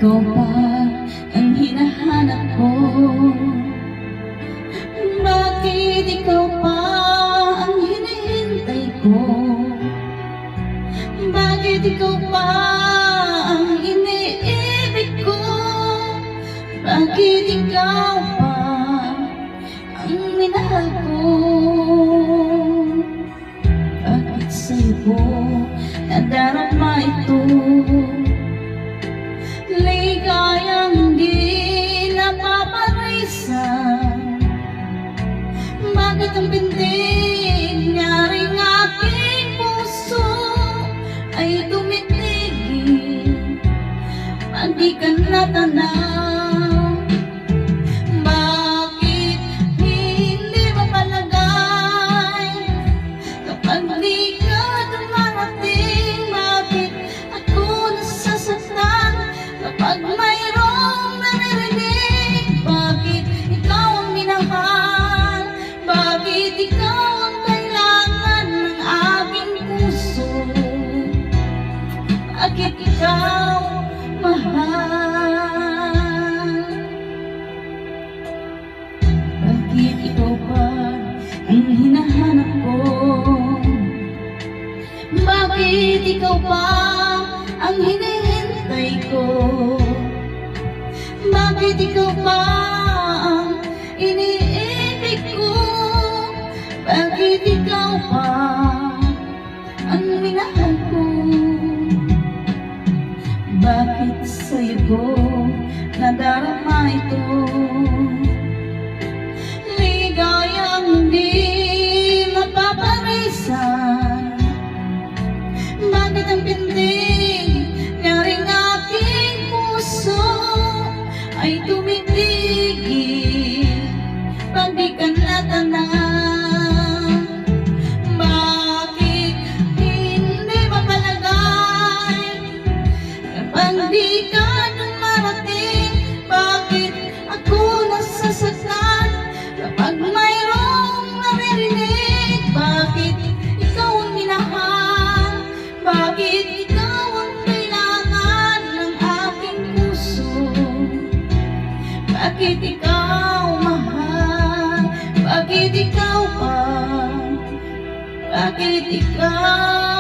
ikaw pa ang hinahanap ko? Bakit ikaw pa ang hinihintay ko? Bakit ikaw pa ang iniibig ko? Bakit ikaw pa ang minahal ko? Bakit sa'yo ko nadarama ito? Ligayang di napaparisan. Bakit ang pintig niya ring aking puso ay tumitigil pag di ka natanaw? Bakit hindi mapalagay kapag di ka dumarating? Bakit ako nasasaktan kapag mayroong naririnig? Bakit ikaw ang minahal? Bakit ikaw ang kailangan ng aking puso? Bakit ikaw mahal? Bakit ikaw pa ang hinahanap ko? Bakit ikaw pa ang hinihintay ko? Bakit ikaw pa ang iniibig ko? Bakit ikaw pa ang minahal ko? Bakit sa'yo ko nadarama ito? Ligayang di mapaparisan. Bakit ang pintig niya ring aking puso ay tumitigil pag di ka natanaw? Bakit hindi mapalagay kapag di ka dumarating? Bakit ako nasasaktan kapag mayroong naririnig? Bakit ikaw ang minahal? Bakit ikaw ang kailangan ng aking puso? Bakit ikaw mahal? Bakit ikaw pa? Bakit ikaw